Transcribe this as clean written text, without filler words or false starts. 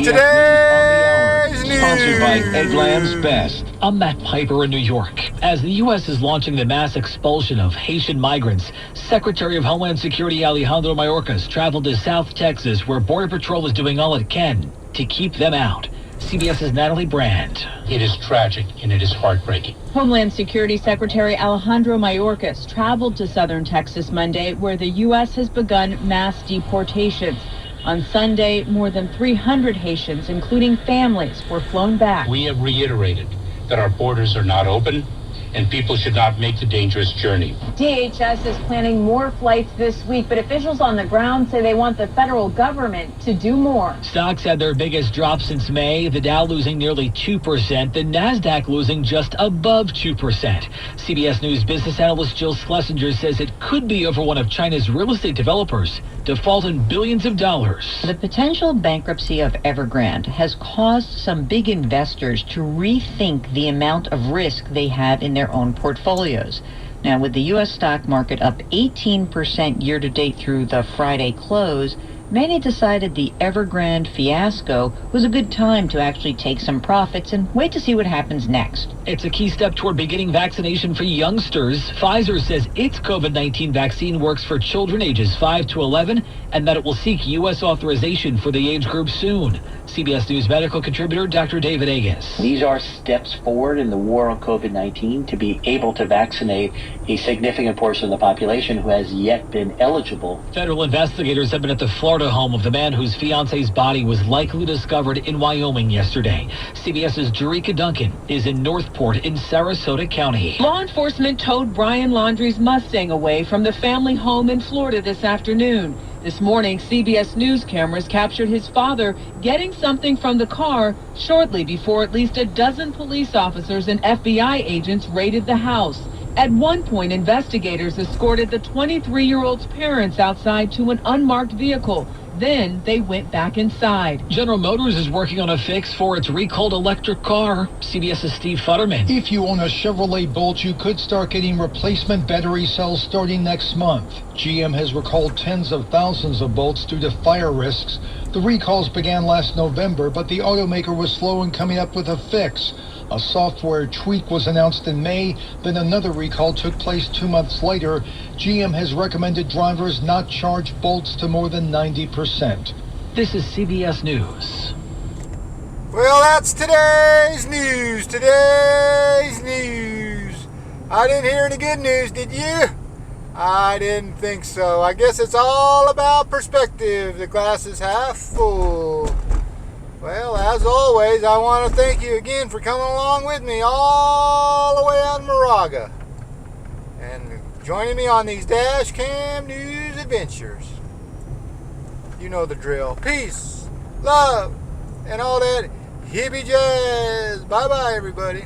Today's news. Sponsored by Eggland's Best. I'm Matt Piper in New York. As the U.S. is launching the mass expulsion of Haitian migrants, Secretary of Homeland Security Alejandro Mayorkas traveled to South Texas, where Border Patrol is doing all it can to keep them out. CBS's Natalie Brand. It is tragic and it is heartbreaking. Homeland Security Secretary Alejandro Mayorkas traveled to southern Texas Monday, where the U.S. has begun mass deportations. On Sunday, more than 300 Haitians, including families, were flown back. We have reiterated that our borders are not open and people should not make the dangerous journey. DHS is planning more flights this week, but officials on the ground say they want the federal government to do more. Stocks had their biggest drop since May, the Dow losing nearly 2%, the Nasdaq losing just above 2%. CBS News business analyst Jill Schlesinger says it could be over one of China's real estate developers defaulting billions of dollars. The potential bankruptcy of Evergrande has caused some big investors to rethink the amount of risk they have in their own portfolios. Now, with the U.S. stock market up 18% year-to-date through the Friday close, many decided the Evergrande fiasco was a good time to actually take some profits and wait to see what happens next. It's a key step toward beginning vaccination for youngsters. Pfizer says its COVID-19 vaccine works for children ages 5 to 11 and that it will seek U.S. authorization for the age group soon. CBS News medical contributor Dr. David Agus. These are steps forward in the war on COVID-19 to be able to vaccinate a significant portion of the population who has yet been eligible. Federal investigators have been at the Florida home of the man whose fiance's body was likely discovered in Wyoming yesterday. CBS's Jerika Duncan is in Northport in Sarasota County. Law enforcement towed Brian Laundrie's Mustang away from the family home in Florida this afternoon. This morning, CBS News cameras captured his father getting something from the car shortly before at least a dozen police officers and FBI agents raided the house. At one point, investigators escorted the 23-year-old's parents outside to an unmarked vehicle. Then they went back inside. General Motors is working on a fix for its recalled electric car. CBS's Steve Futterman. If you own a Chevrolet Bolt, you could start getting replacement battery cells starting next month. GM has recalled tens of thousands of Bolts due to fire risks. The recalls began last November, but the automaker was slow in coming up with a fix. A software tweak was announced in May, then another recall took place 2 months later. GM has recommended drivers not charge Bolts to more than 90%. This is CBS News. Well, that's today's news. Today's news. I didn't hear any good news, did you? I didn't think so. I guess it's all about perspective. The glass is half full. Well, as always, I want to thank you again for coming along with me all the way out in Moraga and joining me on these dash cam news adventures. You know the drill. Peace, love, and all that hippie jazz. Bye-bye, everybody.